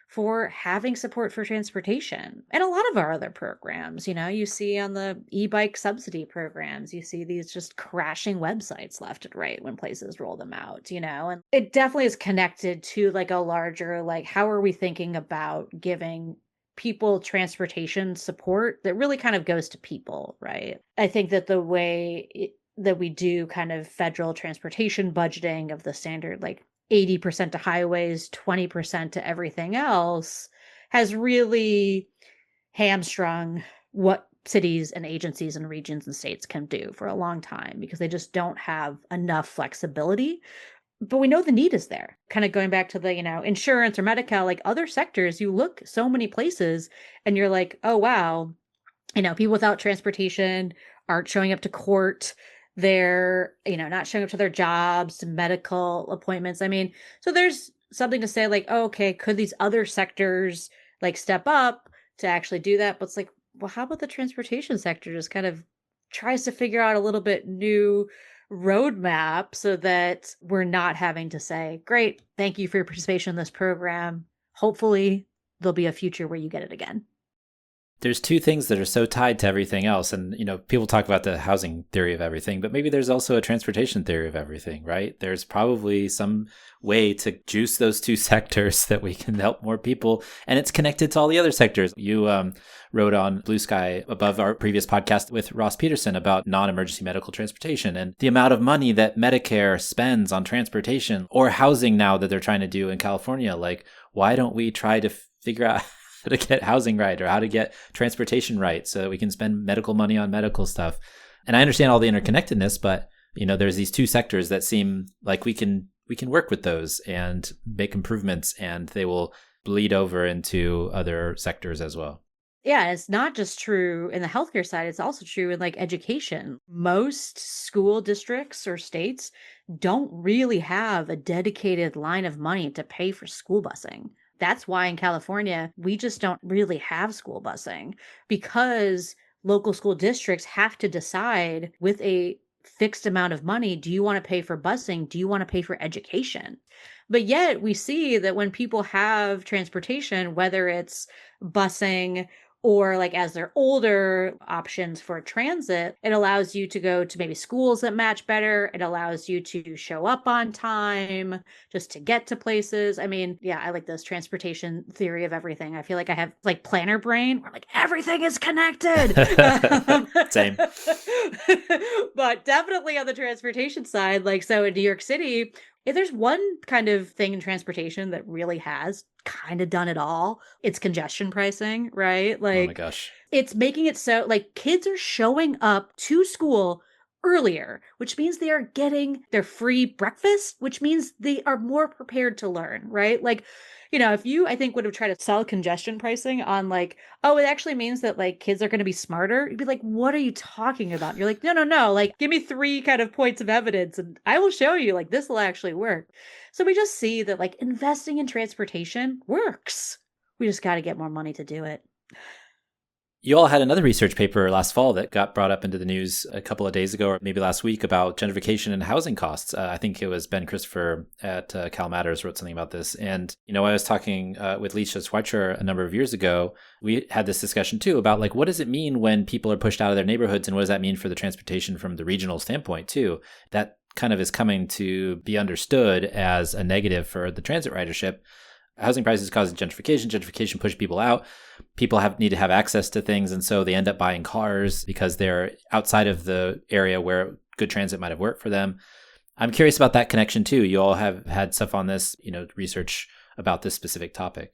for having support for transportation. And a lot of our other programs, you see on the e-bike subsidy programs, you see these just crashing websites left and right when places roll them out, and it definitely is connected to like a larger, like, how are we thinking about giving people transportation support that really kind of goes to people, right? I think that the way that we do kind of federal transportation budgeting of the standard, like 80% to highways, 20% to everything else, has really hamstrung what cities and agencies and regions and states can do for a long time because they just don't have enough flexibility. But we know the need is there. Kind of going back to the, insurance or Medi-Cal, like other sectors, you look so many places and you're like, oh, wow, people without transportation aren't showing up to court. They're, not showing up to their jobs, to medical appointments. I mean, so there's something to say like, oh, okay, could these other sectors like step up to actually do that? But it's like, well, how about the transportation sector just kind of tries to figure out a little bit new roadmap so that we're not having to say, great, thank you for your participation in this program. Hopefully there'll be a future where you get it again. There's two things that are so tied to everything else. And, people talk about the housing theory of everything, but maybe there's also a transportation theory of everything, right? There's probably some way to juice those two sectors that we can help more people. And it's connected to all the other sectors. You wrote on Blue Sky above our previous podcast with Ross Peterson about non-emergency medical transportation and the amount of money that Medicare spends on transportation or housing now that they're trying to do in California. Like, why don't we try to figure out how to get housing right or how to get transportation right so that we can spend medical money on medical stuff? And I understand all the interconnectedness, but there's these two sectors that seem like we can work with those and make improvements, and they will bleed over into other sectors as well. Yeah, it's not just true in the healthcare side, it's also true in like education. Most school districts or states don't really have a dedicated line of money to pay for school busing. That's why in California, we just don't really have school busing because local school districts have to decide with a fixed amount of money, do you want to pay for busing? Do you want to pay for education? But yet we see that when people have transportation, whether it's busing or like as they're older, options for transit, it allows you to go to maybe schools that match better. It allows you to show up on time just to get to places. I mean, yeah, I like this transportation theory of everything. I feel like I have like planner brain where like everything is connected. Same. But definitely on the transportation side, like so in New York City, if there's one kind of thing in transportation that really has kind of done it all, it's congestion pricing, right? Oh my Like gosh. it's making it so like kids are showing up to school earlier, which means they are getting their free breakfast, which means they are more prepared to learn, right? Like, if you, I think, would have tried to sell congestion pricing on like, oh, it actually means that like kids are going to be smarter, you'd be like, what are you talking about? You're like, no, no, no. Like, give me 3 kind of points of evidence and I will show you like this will actually work. So we just see that like investing in transportation works. We just got to get more money to do it. You all had another research paper last fall that got brought up into the news a couple of days ago, or maybe last week, about gentrification and housing costs. I think it was Ben Christopher at Cal Matters wrote something about this. And, I was talking with Leisha Schweitzer a number of years ago. We had this discussion too about like, what does it mean when people are pushed out of their neighborhoods, and what does that mean for the transportation from the regional standpoint too? That kind of is coming to be understood as a negative for the transit ridership. Housing prices cause gentrification. Gentrification pushes people out. People need to have access to things, and so they end up buying cars because they're outside of the area where good transit might have worked for them. I'm curious about that connection too. You all have had stuff on this, research about this specific topic.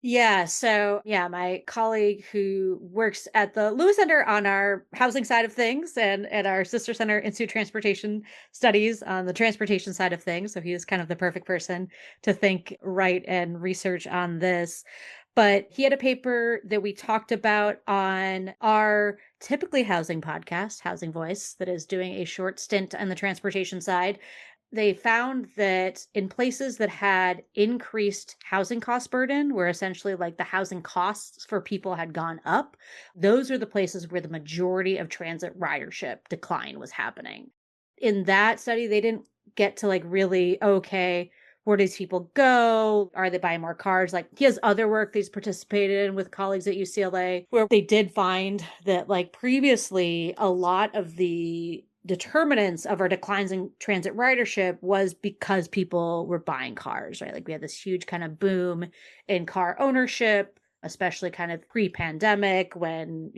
Yeah. So, yeah, my colleague who works at the Lewis Center on our housing side of things and at our sister center, Institute of Transportation Studies, on the transportation side of things. So, he is kind of the perfect person to think, write, and research on this. But he had a paper that we talked about on our typically housing podcast, Housing Voice, that is doing a short stint on the transportation side. They found that in places that had increased housing cost burden, where essentially like the housing costs for people had gone up, those are the places where the majority of transit ridership decline was happening. In that study, they didn't get to like really, okay, where do these people go? Are they buying more cars? Like he has other work that he's participated in with colleagues at UCLA where they did find that like previously a lot of the determinants of our declines in transit ridership was because people were buying cars, right? Like we had this huge kind of boom in car ownership, especially kind of pre-pandemic when,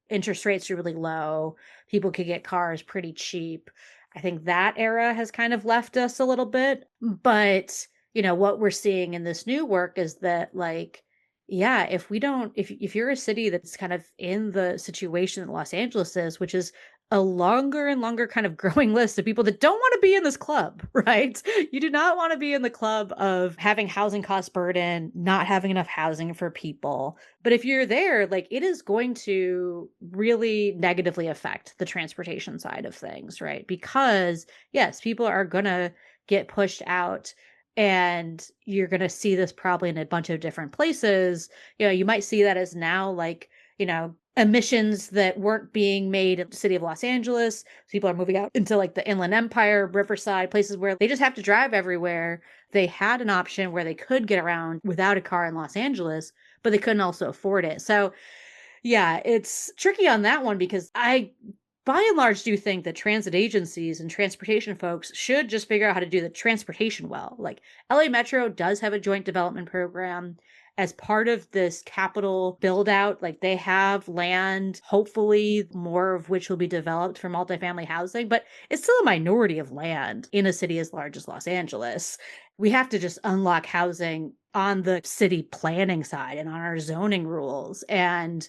interest rates were really low, people could get cars pretty cheap. I think that era has kind of left us a little bit, but what we're seeing in this new work is that like yeah, if we don't if you're a city that's kind of in the situation that Los Angeles is, which is a longer and longer kind of growing list of people that don't want to be in this club, right? You do not want to be in the club of having housing cost burden, not having enough housing for people. But if you're there, like it is going to really negatively affect the transportation side of things, right? Because yes, people are going to get pushed out. And you're going to see this probably in a bunch of different places. You might see that as now like, emissions that weren't being made in the city of Los Angeles. People are moving out into like the Inland Empire, Riverside, places where they just have to drive everywhere. They had an option where they could get around without a car in Los Angeles, but they couldn't also afford it. So yeah, it's tricky on that one because I by and large do think that transit agencies and transportation folks should just figure out how to do the transportation well. Like LA Metro does have a joint development program as part of this capital build out. Like they have land, hopefully more of which will be developed for multifamily housing, but it's still a minority of land in a city as large as Los Angeles. We have to just unlock housing on the city planning side and on our zoning rules. And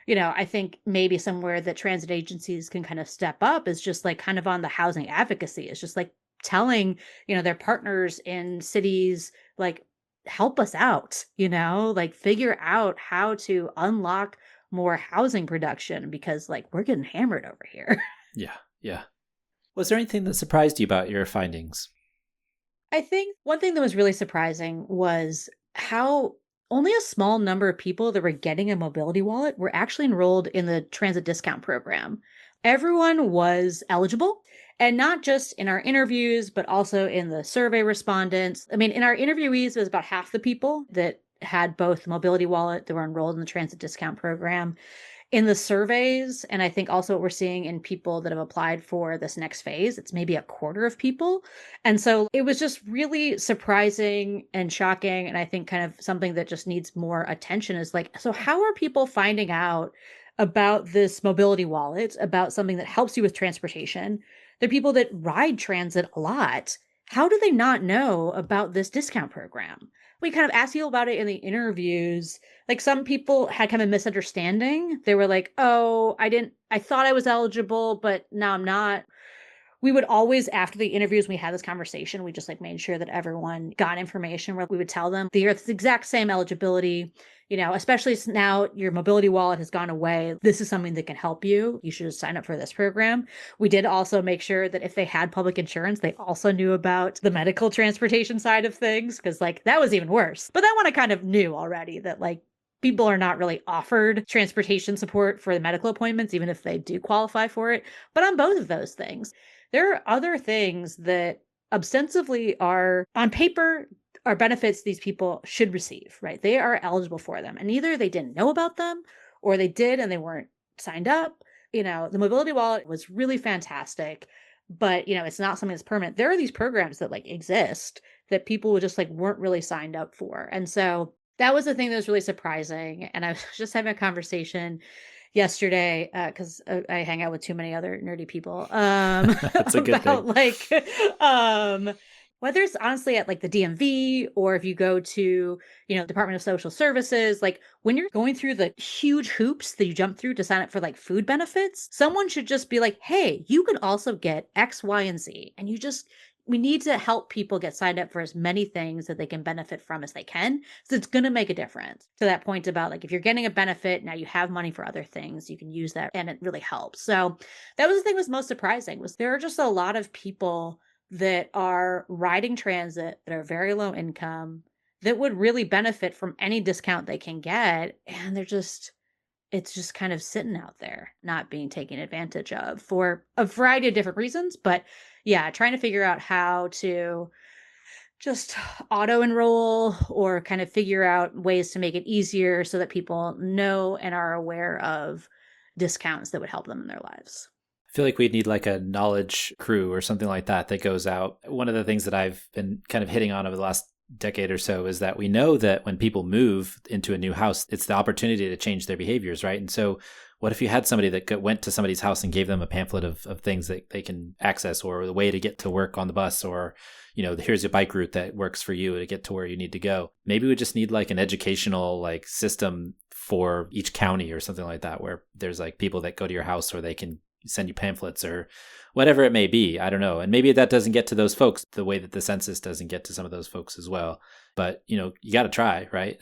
I think maybe somewhere that transit agencies can kind of step up is just like kind of on the housing advocacy. It's just like telling, their partners in cities, like, help us out, like figure out how to unlock more housing production because like we're getting hammered over here. Yeah. Yeah. Was there anything that surprised you about your findings? I think one thing that was really surprising was how only a small number of people that were getting a mobility wallet were actually enrolled in the transit discount program. Everyone was eligible, and not just in our interviews, but also in the survey respondents. I mean, in our interviewees, it was about half the people that had both the mobility wallet that were enrolled in the transit discount program. In the surveys, and I think also what we're seeing in people that have applied for this next phase, it's maybe a quarter of people. And so it was just really surprising and shocking. And I think kind of something that just needs more attention is like, so how are people finding out about this mobility wallet, about something that helps you with transportation? They're people that ride transit a lot. How do they not know about this discount program? We kind of asked you about it in the interviews. Like some people had kind of misunderstanding. They were like, oh, I thought I was eligible, but now I'm not. We would always, after the interviews, we had this conversation. We just like made sure that everyone got information where we would tell them the exact same eligibility, especially now your mobility wallet has gone away. This is something that can help you. You should sign up for this program. We did also make sure that if they had public insurance, they also knew about the medical transportation side of things, because like that was even worse. But that one I kind of knew already that like people are not really offered transportation support for the medical appointments, even if they do qualify for it. But on both of those things, there are other things that ostensibly are on paper are benefits these people should receive, right? They are eligible for them. And either they didn't know about them or they did and they weren't signed up. The mobility wallet was really fantastic, but it's not something that's permanent. There are these programs that like exist that people just like weren't really signed up for. And so that was the thing that was really surprising. And I was just having a conversation yesterday because I hang out with too many other nerdy people That's a good about thing. like whether it's honestly at like the DMV or if you go to Department of Social Services, like when you're going through the huge hoops that you jump through to sign up for like food benefits, someone should just be like, hey, you can also get X, Y, and Z, and we need to help people get signed up for as many things that they can benefit from as they can. So it's going to make a difference. To that point about like, if you're getting a benefit, now you have money for other things, you can use that and it really helps. So that was the thing that was most surprising was there are just a lot of people that are riding transit that are very low income that would really benefit from any discount they can get. And it's just kind of sitting out there, not being taken advantage of for a variety of different reasons. But yeah, trying to figure out how to just auto enroll or kind of figure out ways to make it easier so that people know and are aware of discounts that would help them in their lives. I feel like we'd need like a knowledge crew or something like that goes out. One of the things that I've been kind of hitting on over the last decade or so is that we know that when people move into a new house, it's the opportunity to change their behaviors, right? And so what if you had somebody that went to somebody's house and gave them a pamphlet of things that they can access, or the way to get to work on the bus, or, here's a bike route that works for you to get to where you need to go. Maybe we just need like an educational like system for each county or something like that, where there's like people that go to your house or they can send you pamphlets or whatever it may be. I don't know. And maybe that doesn't get to those folks the way that the census doesn't get to some of those folks as well. But, you got to try, right?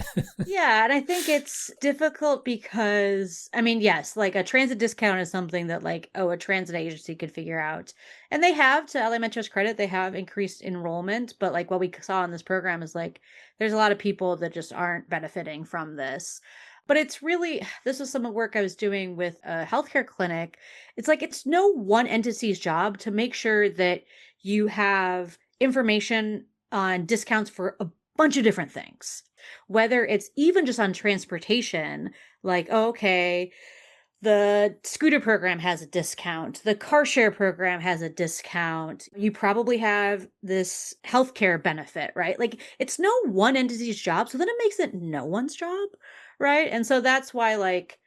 Yeah, and I think it's difficult because, I mean, yes, like a transit discount is something that, like, oh, a transit agency could figure out. And they have, to LA Metro's credit, they have increased enrollment. But like what we saw in this program is like there's a lot of people that just aren't benefiting from this. But it's really, this was some work I was doing with a healthcare clinic. It's like it's no one entity's job to make sure that you have information on discounts for a bunch of different things, whether it's even just on transportation, like, oh, okay, the scooter program has a discount, the car share program has a discount. You probably have this healthcare benefit, right? Like, it's no one entity's job. So then it makes it no one's job, right? And so that's why, like,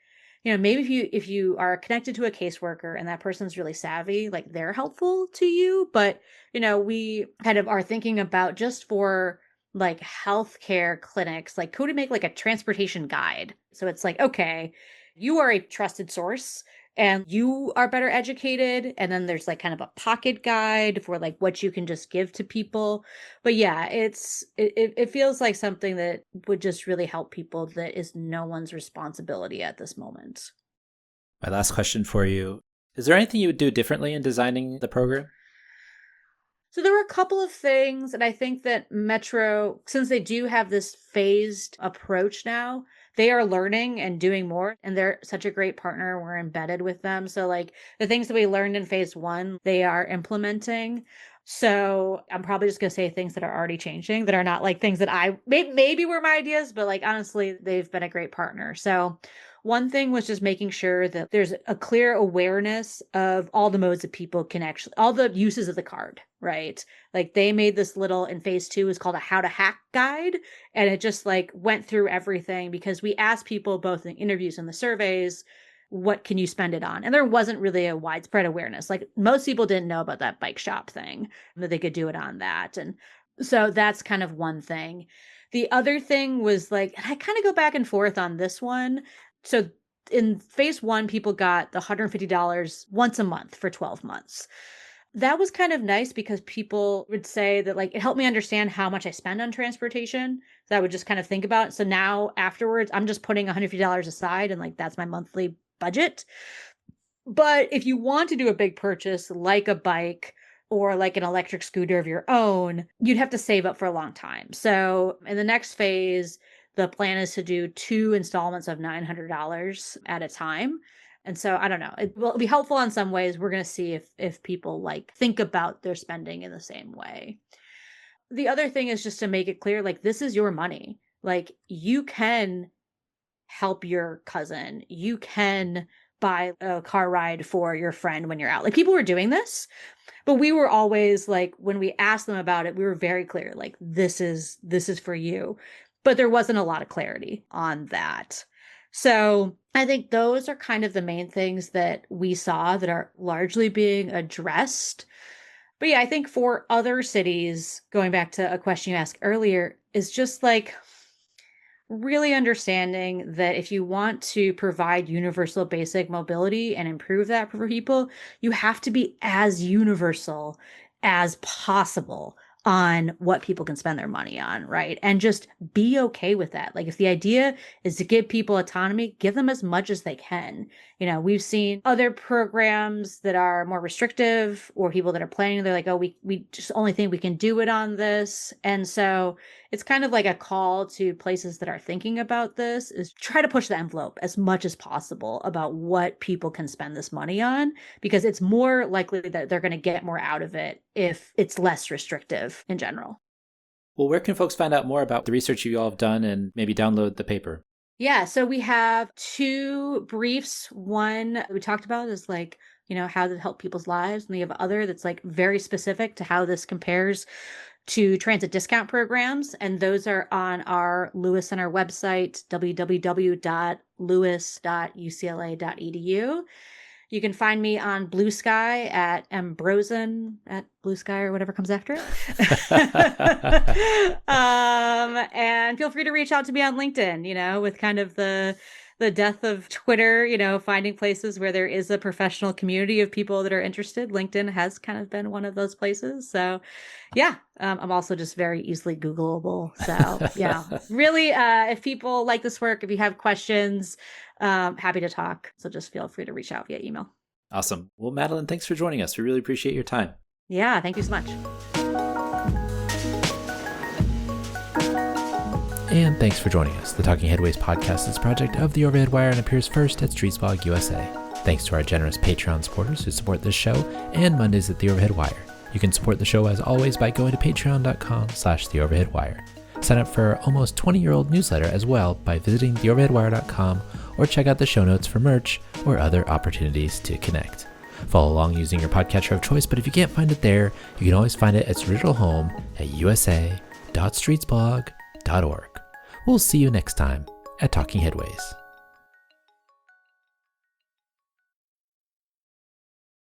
maybe if you are connected to a caseworker and that person's really savvy, like they're helpful to you. But we kind of are thinking about just for like healthcare clinics, like could we make like a transportation guide? So it's like, okay, you are a trusted source and you are better educated. And then there's like kind of a pocket guide for like what you can just give to people. But yeah, it feels like something that would just really help people that is no one's responsibility at this moment. My last question for you. Is there anything you would do differently in designing the program? So there were a couple of things, and I think that Metro, since they do have this phased approach now, they are learning and doing more, and they're such a great partner. We're embedded with them. So like the things that we learned in phase one, they are implementing. So I'm probably just going to say things that are already changing that are not like things that I maybe were my ideas, but like honestly, they've been a great partner. So one thing was just making sure that there's a clear awareness of all the modes that people can actually, all the uses of the card, right? Like they made this little, in phase two is called a how to hack guide. And it just like went through everything because we asked people both in interviews and the surveys, what can you spend it on? And there wasn't really a widespread awareness. Like most people didn't know about that bike shop thing, that they could do it on that. And so that's kind of one thing. The other thing was like, I kind of go back and forth on this one. So in phase one, people got the $150 once a month for 12 months. That was kind of nice because people would say that like it helped me understand how much I spend on transportation. So I would just kind of think about it. So now afterwards, I'm just putting $150 aside and like that's my monthly budget. But if you want to do a big purchase like a bike or like an electric scooter of your own, you'd have to save up for a long time. So in the next phase, the plan is to do 2 installments of $900 at a time. And so I don't know. It will be helpful in some ways. We're going to see if people like think about their spending in the same way. The other thing is just to make it clear, like, this is your money. Like, you can help your cousin. You can buy a car ride for your friend when you're out. Like, people were doing this, but we were always like, when we asked them about it, we were very clear, like, this is for you. But there wasn't a lot of clarity on that. So I think those are kind of the main things that we saw that are largely being addressed. But yeah, I think for other cities, going back to a question you asked earlier, is just like really understanding that if you want to provide universal basic mobility and improve that for people, you have to be as universal as possible on what people can spend their money on, right? And just be okay with that. Like if the idea is to give people autonomy, give them as much as they can. We've seen other programs that are more restrictive or people that are planning, they're like, oh, we just only think we can do it on this. And so it's kind of like a call to places that are thinking about this is try to push the envelope as much as possible about what people can spend this money on, because it's more likely that they're going to get more out of it if it's less restrictive in general. Well, where can folks find out more about the research you all have done and maybe download the paper? Yeah, so we have 2 briefs. One we talked about is like, how to help people's lives. And we have other that's like very specific to how this compares to transit discount programs. And those are on our Lewis Center website, www.lewis.ucla.edu. You can find me on Blue Sky at Brozen at Blue Sky or whatever comes after it. And feel free to reach out to me on LinkedIn, with kind of the the death of Twitter, finding places where there is a professional community of people that are interested. LinkedIn has kind of been one of those places. So yeah, I'm also just very easily Googleable. So yeah, really, if people like this work, if you have questions, happy to talk. So just feel free to reach out via email. Awesome. Well, Madeline, thanks for joining us. We really appreciate your time. Yeah, thank you so much. And thanks for joining us. The Talking Headways podcast is a project of the Overhead Wire and appears first at Streetsblog USA. Thanks to our generous Patreon supporters who support this show and Mondays at the Overhead Wire. You can support the show as always by going to patreon.com/theoverheadwire. Sign up for our almost 20-year-old newsletter as well by visiting theoverheadwire.com or check out the show notes for merch or other opportunities to connect. Follow along using your podcatcher of choice, but if you can't find it there, you can always find it at its original home at usa.streetsblog.org. We'll see you next time at Talking Headways.